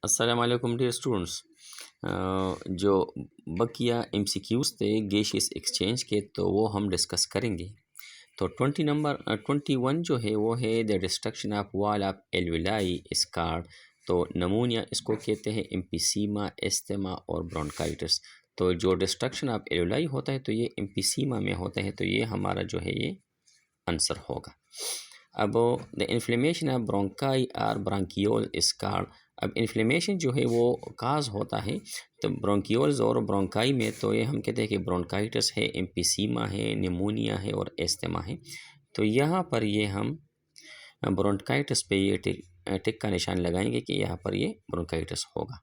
अस्सलाम वालेकुम dear students. जो बकिया एमसीक्यूज़ थे गैसियस एक्सचेंज के, तो वो हम डिस्कस करेंगे। तो 21 जो है वो है the destruction of wall of alveoli scarred. तो नमूनिया इसको कहते हैं एम्फीसीमा, एस्थमा और ब्रोंकाइटिस। तो जो डिस्ट्रक्शन ऑफ एल्विलाई होता है तो ये एम्फीसीमा में होता है, तो ये हमारा जो है ये आंसर होगा। अब द इन्फ्लेमेशन ऑफ ब्रोंकाई और ब्रोंकियोल स्कार्ड। अब इन्फ्लेमेशन जो है वो काज होता है तो ब्रोंकियोल्स और ब्रोंकाई में, तो ये हम कहते हैं कि ब्रोंकाइटिस है, एम्फीसीमा है, निमोनिया है और एस्थमा है। तो यहाँ पर ये हम ब्रोंकाइटिस पे ये टिक का निशान लगाएंगे कि यहाँ पर ये ब्रोंकाइटिस होगा।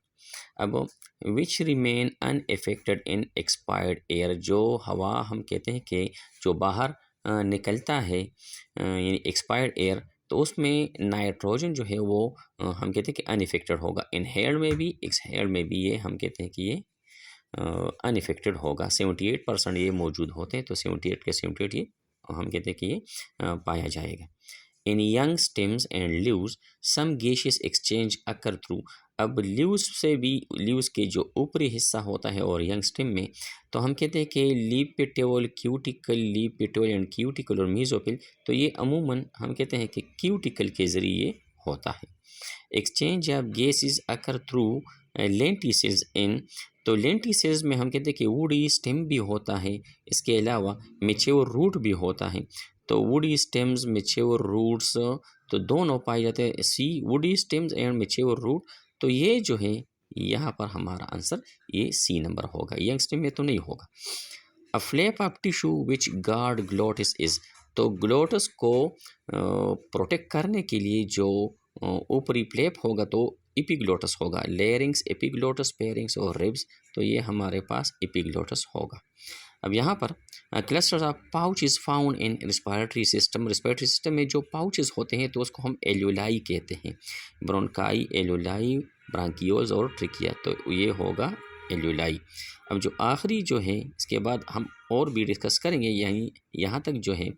अब which remain unaffected in expired air. जो हवा हम कहते हैं कि जो बाहर निकलता है यानी एक्सपायर्ड एयर, तो उसमें नाइट्रोजन जो है वो हम कहते हैं कि अनइफेक्टेड होगा। इनहेल्ड में भी एक्सहेल्ड में भी ये हम कहते हैं कि ये अनइफेक्टेड होगा। 78% ये मौजूद होते हैं, तो 78 के 78 ये हम कहते हैं कि ये पाया जाएगा। In young stems and leaves some gaseous exchange occur through. अब लीव्स से भी, लीव्स के जो ऊपरी हिस्सा होता है और यंग स्टेम में, तो हम कहते हैं कि leaf petiole, cuticle, leaf petiole and cuticle और मीजोपिल, तो ये अमूमन हम कहते हैं कि क्यूटिकल के ज़रिए होता है। Exchange of gases occur through lenticels in. तो लेंटिसेल्स में हम कहते हैं कि वुडी स्टेम भी होता है, इसके अलावा मेच्योर रूट भी होता है। तो वुडी स्टेम्स, मेच्योर रूट्स, तो दोनों पाए जाते हैं। C woody stems and mature root, तो ये जो है यहाँ पर हमारा आंसर ये सी नंबर होगा, यंग स्टेम में तो नहीं होगा। A flap of tissue which guard glottis is. तो ग्लोटिस को प्रोटेक्ट करने के लिए जो ऊपरी फ्लैप होगा तो एपिग्लोटिस होगा। लेरिंग्स, एपिग्लोटिस, पेरिंग्स और रिब्स, तो ये हमारे पास एपिग्लोटिस होगा। अब यहाँ पर clusters of pouches found in respiratory system. Respiratory system में जो पाउचेस होते हैं तो उसको हम एल्यूलाई कहते हैं। ब्रोंकाई, एल्यूलाई, ब्रांकियोल्स और ट्रिकिया, तो ये होगा एल्यूलाई। अब जो आखिरी जो है इसके बाद हम और भी डिस्कस करेंगे। यहीं यहाँ तक जो है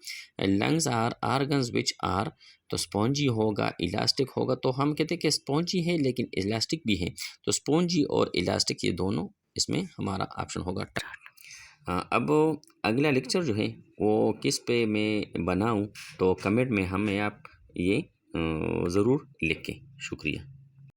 lungs are organs which are, तो स्पॉन्जी होगा, इलास्टिक होगा। तो हम कहते हैं कि स्पॉन्जी है लेकिन इलास्टिक भी है, तो स्पॉन्जी और इलास्टिक ये दोनों इसमें हमारा ऑप्शन होगा। अब अगला लेक्चर जो है वो किस पे मैं बनाऊं, तो कमेंट में हमें आप ये ज़रूर लिखें। शुक्रिया।